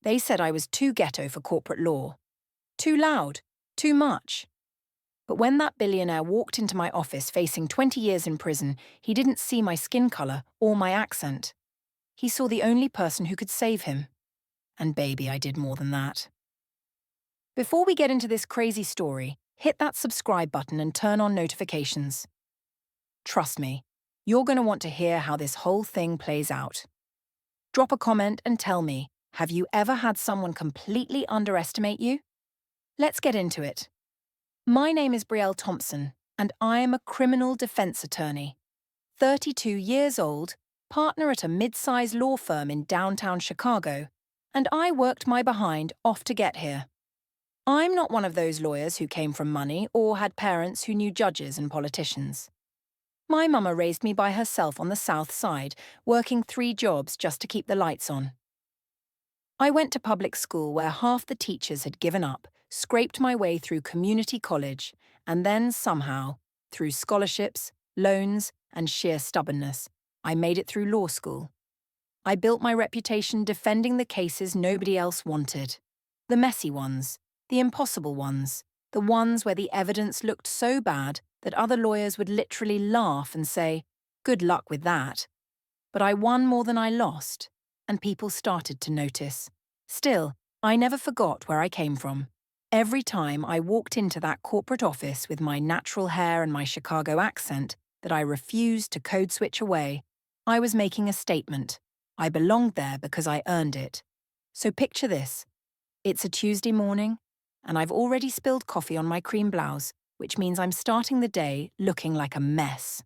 They said I was too ghetto for corporate law. Too loud. Too much. But when that billionaire walked into my office facing 20 years in prison, he didn't see my skin colour or my accent. He saw the only person who could save him. And baby, I did more than that. Before we get into this crazy story, hit that subscribe button and turn on notifications. Trust me, you're going to want to hear how this whole thing plays out. Drop a comment and tell me, have you ever had someone completely underestimate you? Let's get into it. My name is Brielle Thompson, and I am a criminal defense attorney. 32 years old, partner at a mid-size law firm in downtown Chicago, and I worked my behind off to get here. I'm not one of those lawyers who came from money or had parents who knew judges and politicians. My mama raised me by herself on the South Side, working 3 jobs just to keep the lights on. I went to public school where half the teachers had given up, scraped my way through community college, and then somehow, through scholarships, loans, and sheer stubbornness, I made it through law school. I built my reputation defending the cases nobody else wanted. The messy ones, the impossible ones, the ones where the evidence looked so bad that other lawyers would literally laugh and say, "Good luck with that." But I won more than I lost, and people started to notice. Still, I never forgot where I came from. Every time I walked into that corporate office with my natural hair and my Chicago accent that I refused to code switch away, I was making a statement. I belonged there because I earned it. So picture this. It's a Tuesday morning, and I've already spilled coffee on my cream blouse, which means I'm starting the day looking like a mess.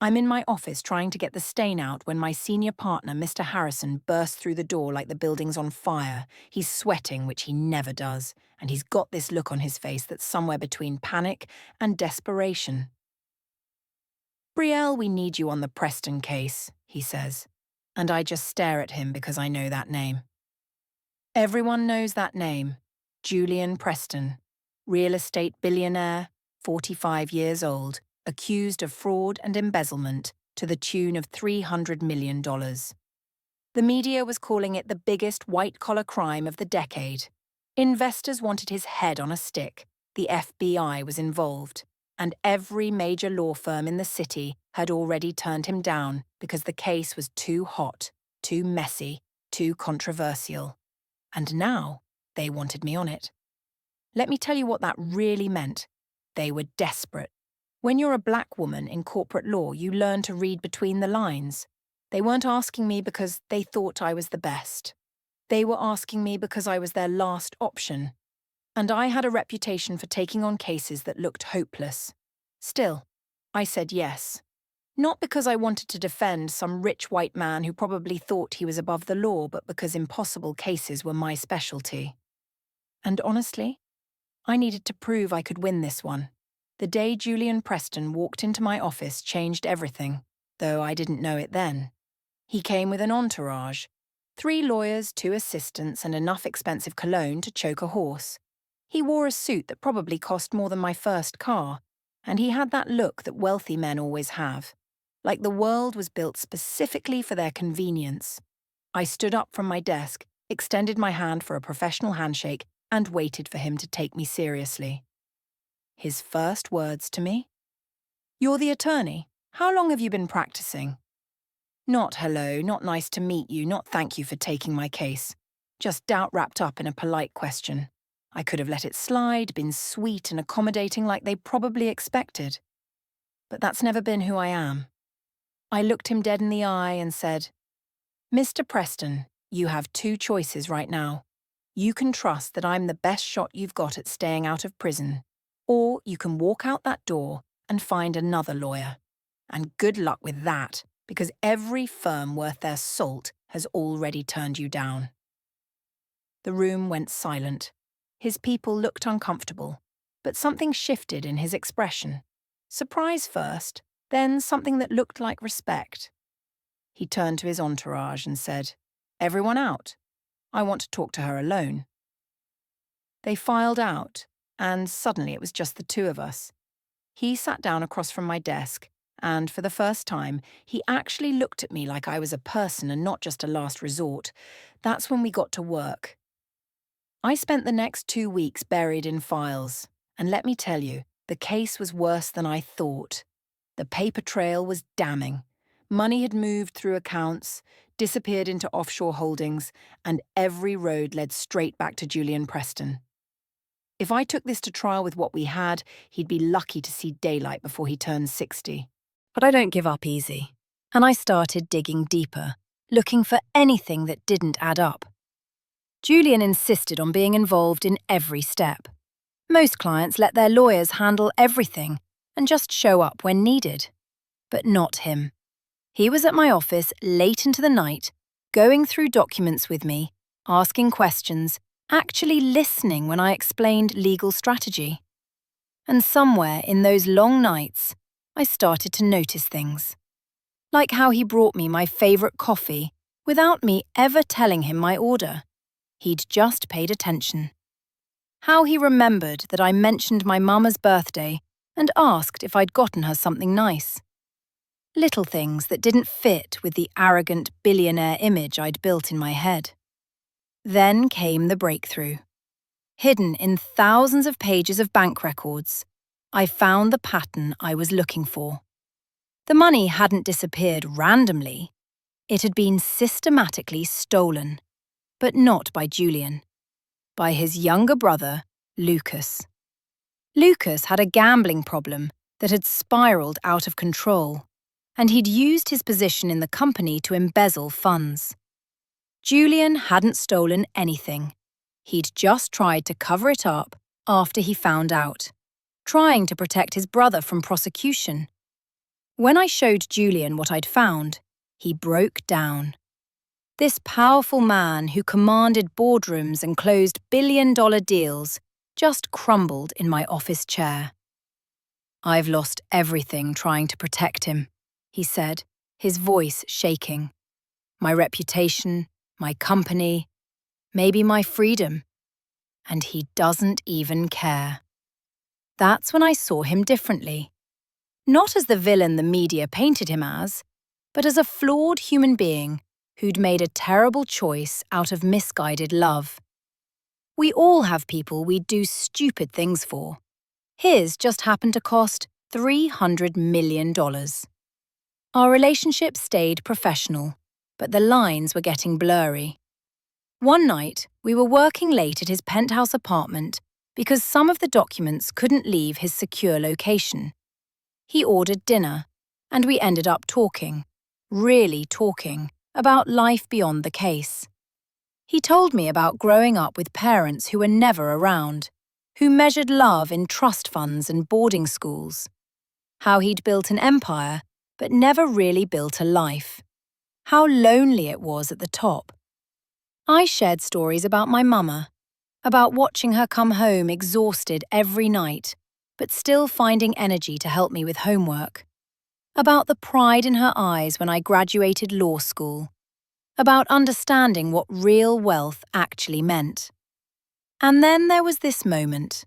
I'm in my office trying to get the stain out when my senior partner, Mr. Harrison, bursts through the door like the building's on fire. He's sweating, which he never does, and he's got this look on his face that's somewhere between panic and desperation. "Brielle, we need you on the Preston case," he says, and I just stare at him because I know that name. Everyone knows that name, Julian Preston, real estate billionaire, 45 years old, accused of fraud and embezzlement to the tune of $300 million. The media was calling it the biggest white-collar crime of the decade. Investors wanted his head on a stick, the FBI was involved, and every major law firm in the city had already turned him down because the case was too hot, too messy, too controversial. And now they wanted me on it. Let me tell you what that really meant. They were desperate. When you're a black woman in corporate law, you learn to read between the lines. They weren't asking me because they thought I was the best. They were asking me because I was their last option. And I had a reputation for taking on cases that looked hopeless. Still, I said yes. Not because I wanted to defend some rich white man who probably thought he was above the law, but because impossible cases were my specialty. And honestly, I needed to prove I could win this one. The day Julian Preston walked into my office changed everything, though I didn't know it then. He came with an entourage. 3 lawyers, 2 assistants, and enough expensive cologne to choke a horse. He wore a suit that probably cost more than my first car, and he had that look that wealthy men always have, like the world was built specifically for their convenience. I stood up from my desk, extended my hand for a professional handshake, and waited for him to take me seriously. His first words to me? "You're the attorney. How long have you been practicing?" Not hello, not nice to meet you, not thank you for taking my case. Just doubt wrapped up in a polite question. I could have let it slide, been sweet and accommodating like they probably expected. But that's never been who I am. I looked him dead in the eye and said, "Mr. Preston, you have 2 choices right now. You can trust that I'm the best shot you've got at staying out of prison, or you can walk out that door and find another lawyer. And good luck with that, because every firm worth their salt has already turned you down." The room went silent. His people looked uncomfortable, but something shifted in his expression. Surprise first, then something that looked like respect. He turned to his entourage and said, "Everyone out. I want to talk to her alone." They filed out, and suddenly it was just the 2 of us. He sat down across from my desk, And for the first time, he actually looked at me like I was a person and not just a last resort. That's when we got to work. I spent the next 2 weeks buried in files. And let me tell you, the case was worse than I thought. The paper trail was damning. Money had moved through accounts, disappeared into offshore holdings, and every road led straight back to Julian Preston. If I took this to trial with what we had, he'd be lucky to see daylight before he turned 60. But I don't give up easy. And I started digging deeper, looking for anything that didn't add up. Julian insisted on being involved in every step. Most clients let their lawyers handle everything and just show up when needed. But not him. He was at my office late into the night, going through documents with me, asking questions, actually listening when I explained legal strategy. And somewhere in those long nights, I started to notice things. Like how he brought me my favourite coffee without me ever telling him my order. He'd just paid attention. How he remembered that I mentioned my mama's birthday and asked if I'd gotten her something nice. Little things that didn't fit with the arrogant billionaire image I'd built in my head. Then came the breakthrough. Hidden in thousands of pages of bank records, I found the pattern I was looking for. The money hadn't disappeared randomly. It had been systematically stolen, but not by Julian. By his younger brother, Lucas. Lucas had a gambling problem that had spiraled out of control, and he'd used his position in the company to embezzle funds. Julian hadn't stolen anything. He'd just tried to cover it up after he found out, trying to protect his brother from prosecution. When I showed Julian what I'd found, he broke down. This powerful man who commanded boardrooms and closed billion-dollar deals just crumbled in my office chair. "I've lost everything trying to protect him," he said, his voice shaking. "My reputation, my company, maybe my freedom. And he doesn't even care." That's when I saw him differently. Not as the villain the media painted him as, but as a flawed human being who'd made a terrible choice out of misguided love. We all have people we do stupid things for. His just happened to cost $300 million. Our relationship stayed professional, but the lines were getting blurry. One night, we were working late at his penthouse apartment because some of the documents couldn't leave his secure location. He ordered dinner, and we ended up talking, really talking, about life beyond the case. He told me about growing up with parents who were never around, who measured love in trust funds and boarding schools. How he'd built an empire, but never really built a life. How lonely it was at the top. I shared stories about my mama, about watching her come home exhausted every night, but still finding energy to help me with homework. About the pride in her eyes when I graduated law school. About understanding what real wealth actually meant. And then there was this moment.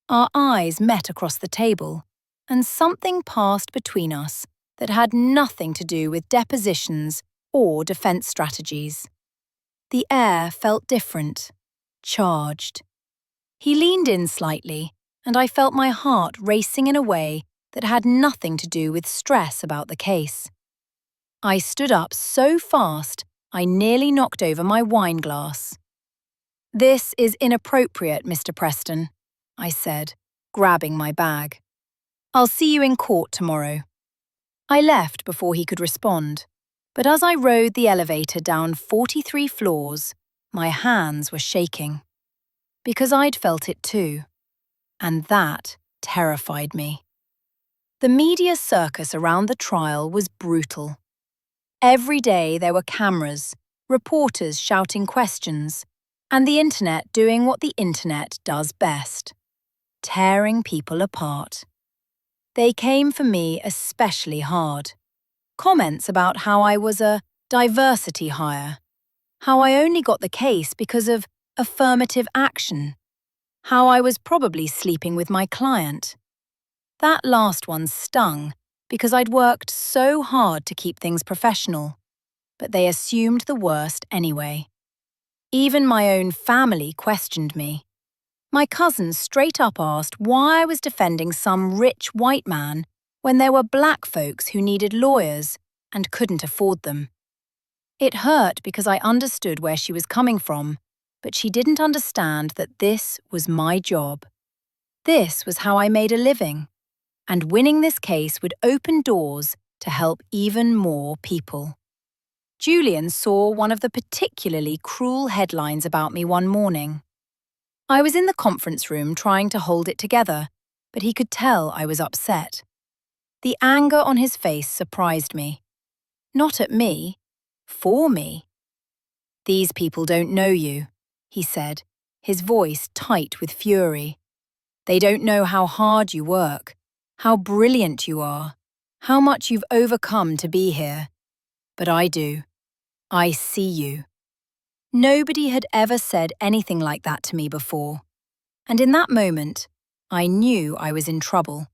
Our eyes met across the table, and something passed between us that had nothing to do with depositions or defense strategies. The air felt different, charged. He leaned in slightly, and I felt my heart racing in a way that had nothing to do with stress about the case. I stood up so fast, I nearly knocked over my wine glass. "This is inappropriate, Mr. Preston," I said, grabbing my bag. "I'll see you in court tomorrow." I left before he could respond, but as I rode the elevator down 43 floors, my hands were shaking. Because I'd felt it too. And that terrified me. The media circus around the trial was brutal. Every day there were cameras, reporters shouting questions, and the internet doing what the internet does best, tearing people apart. They came for me especially hard. Comments about how I was a diversity hire, how I only got the case because of affirmative action, how I was probably sleeping with my client. That last one stung because I'd worked so hard to keep things professional, but they assumed the worst anyway. Even my own family questioned me. My cousins straight up asked why I was defending some rich white man when there were black folks who needed lawyers and couldn't afford them. It hurt because I understood where she was coming from, but she didn't understand that this was my job. This was how I made a living, and winning this case would open doors to help even more people. Julian saw one of the particularly cruel headlines about me one morning. I was in the conference room trying to hold it together, but he could tell I was upset. The anger on his face surprised me. Not at me, for me. "These people don't know you," he said, his voice tight with fury. "They don't know how hard you work, how brilliant you are, how much you've overcome to be here. But I do. I see you." Nobody had ever said anything like that to me before. And in that moment, I knew I was in trouble.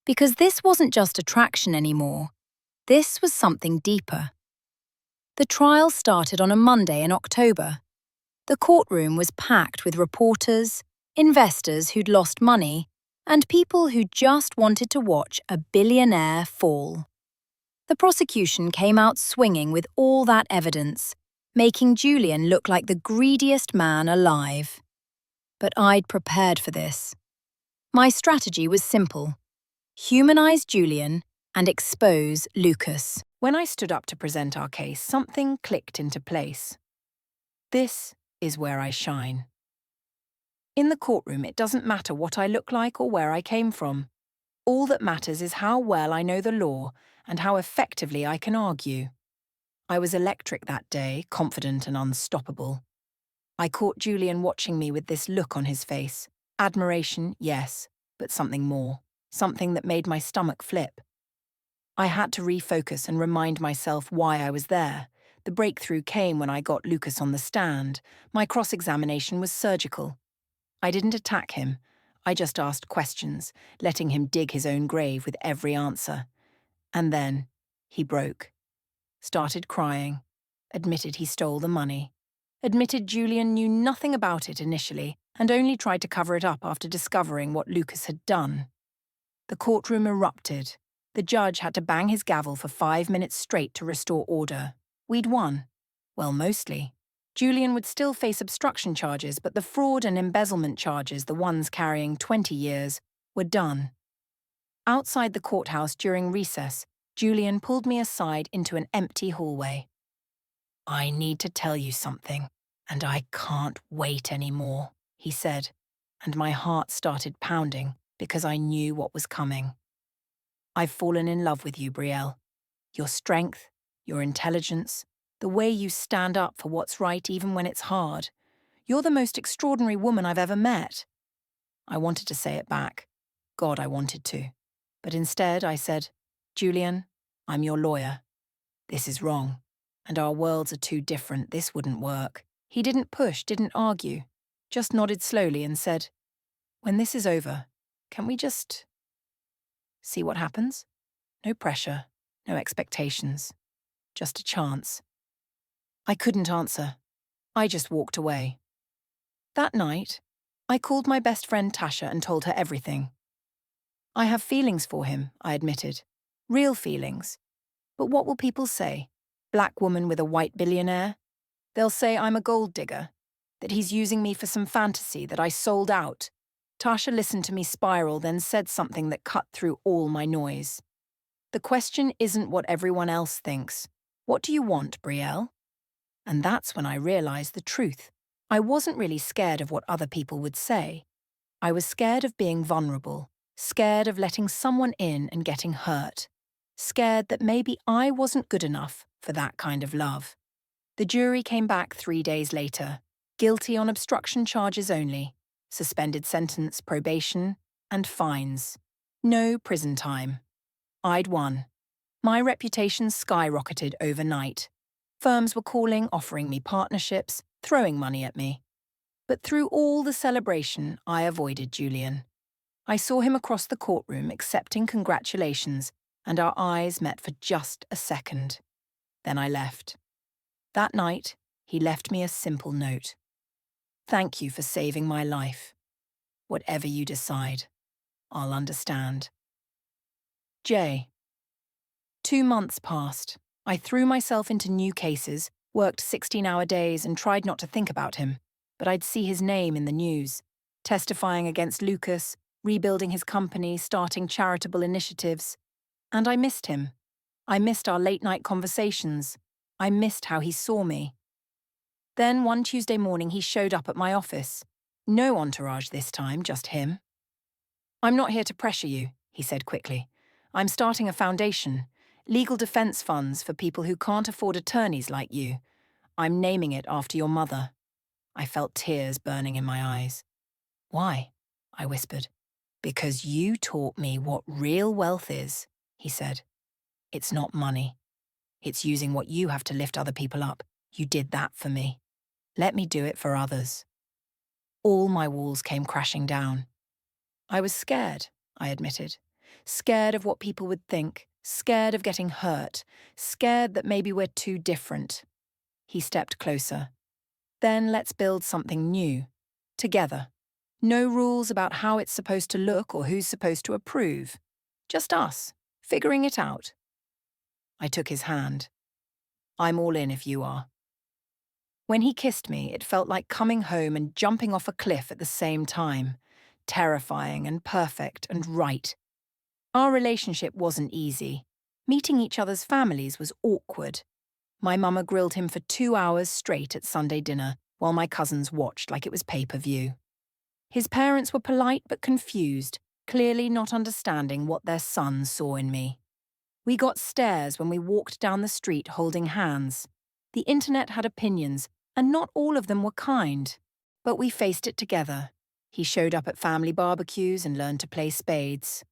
Because this wasn't just attraction anymore. This was something deeper. The trial started on a Monday in October. The courtroom was packed with reporters, investors who'd lost money, and people who just wanted to watch a billionaire fall. The prosecution came out swinging with all that evidence, making Julian look like the greediest man alive. But I'd prepared for this. My strategy was simple: humanize Julian and expose Lucas. When I stood up to present our case, something clicked into place. This is where I shine. In the courtroom, it doesn't matter what I look like or where I came from. All that matters is how well I know the law and how effectively I can argue. I was electric that day, confident and unstoppable. I caught Julian watching me with this look on his face. Admiration, yes, but something more. Something that made my stomach flip. I had to refocus and remind myself why I was there. The breakthrough came when I got Lucas on the stand. My cross-examination was surgical. I didn't attack him. I just asked questions, letting him dig his own grave with every answer. And then he broke. Started crying. Admitted he stole the money. Admitted Julian knew nothing about it initially and only tried to cover it up after discovering what Lucas had done. The courtroom erupted. The judge had to bang his gavel for 5 minutes straight to restore order. We'd won. Well, mostly. Julian would still face obstruction charges, but the fraud and embezzlement charges, the ones carrying 20 years, were done. Outside the courthouse during recess, Julian pulled me aside into an empty hallway. "I need to tell you something, and I can't wait anymore," he said, and my heart started pounding because I knew what was coming. "I've fallen in love with you, Brielle. Your strength, your intelligence, the way you stand up for what's right even when it's hard. You're the most extraordinary woman I've ever met." I wanted to say it back. God, I wanted to. But instead I said, "Julian, I'm your lawyer. This is wrong. And our worlds are too different. This wouldn't work." He didn't push, didn't argue, just nodded slowly and said, "When this is over, can we just see what happens? No pressure, no expectations, just a chance." I couldn't answer. I just walked away. That night, I called my best friend Tasha and told her everything. "I have feelings for him," I admitted. "Real feelings. But what will people say? Black woman with a white billionaire? They'll say I'm a gold digger, that he's using me for some fantasy, that I sold out." Tasha listened to me spiral, then said something that cut through all my noise. "The question isn't what everyone else thinks. What do you want, Brielle?" And that's when I realized the truth. I wasn't really scared of what other people would say. I was scared of being vulnerable, scared of letting someone in and getting hurt, scared that maybe I wasn't good enough for that kind of love. The jury came back 3 days later, guilty on obstruction charges only, suspended sentence, probation, and fines. No prison time. I'd won. My reputation skyrocketed overnight. Firms were calling, offering me partnerships, throwing money at me. But through all the celebration, I avoided Julian. I saw him across the courtroom accepting congratulations, and our eyes met for just a second. Then I left. That night, he left me a simple note. Thank you for saving my life. Whatever you decide, I'll understand. J. 2 months passed. I threw myself into new cases, worked 16-hour days and tried not to think about him, but I'd see his name in the news, testifying against Lucas, rebuilding his company, starting charitable initiatives. And I missed him. I missed our late-night conversations. I missed how he saw me. Then one Tuesday morning he showed up at my office. No entourage this time, just him. I'm not here to pressure you, he said quickly. I'm starting a foundation, legal defense funds for people who can't afford attorneys like you. I'm naming it after your mother. I felt tears burning in my eyes. Why? I whispered. Because you taught me what real wealth is, he said. It's not money. It's using what you have to lift other people up. You did that for me. Let me do it for others. All my walls came crashing down. I was scared, I admitted. Scared of what people would think, scared of getting hurt, scared that maybe we're too different. He stepped closer. Then let's build something new. Together. No rules about how it's supposed to look or who's supposed to approve. Just us, figuring it out. I took his hand. I'm all in if you are. When he kissed me, it felt like coming home and jumping off a cliff at the same time. Terrifying and perfect and right. Our relationship wasn't easy. Meeting each other's families was awkward. My mama grilled him for 2 hours straight at Sunday dinner, while my cousins watched like it was pay-per-view. His parents were polite but confused, clearly not understanding what their son saw in me. We got stares when we walked down the street holding hands. The internet had opinions, and not all of them were kind. But we faced it together. He showed up at family barbecues and learned to play spades.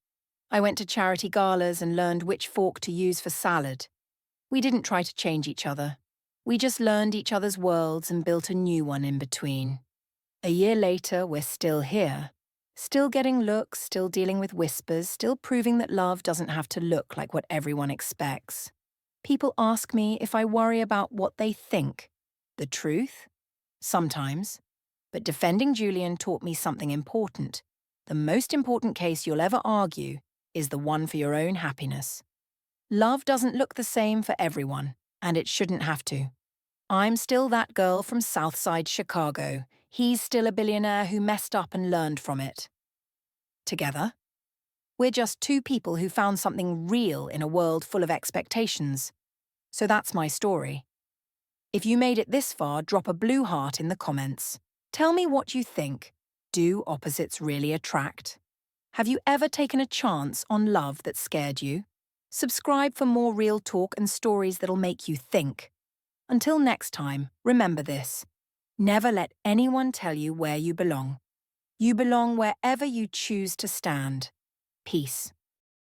I went to charity galas and learned which fork to use for salad. We didn't try to change each other. We just learned each other's worlds and built a new one in between. A year later, we're still here. Still getting looks, still dealing with whispers, still proving that love doesn't have to look like what everyone expects. People ask me if I worry about what they think. The truth? Sometimes. But defending Julian taught me something important. The most important case you'll ever argue is the one for your own happiness. Love doesn't look the same for everyone, and it shouldn't have to. I'm still that girl from Southside Chicago. He's still a billionaire who messed up and learned from it. Together, we're just two people who found something real in a world full of expectations. So that's my story. If you made it this far, drop a blue heart in the comments. Tell me what you think. Do opposites really attract? Have you ever taken a chance on love that scared you? Subscribe for more real talk and stories that'll make you think. Until next time, remember this. Never let anyone tell you where you belong. You belong wherever you choose to stand. Peace.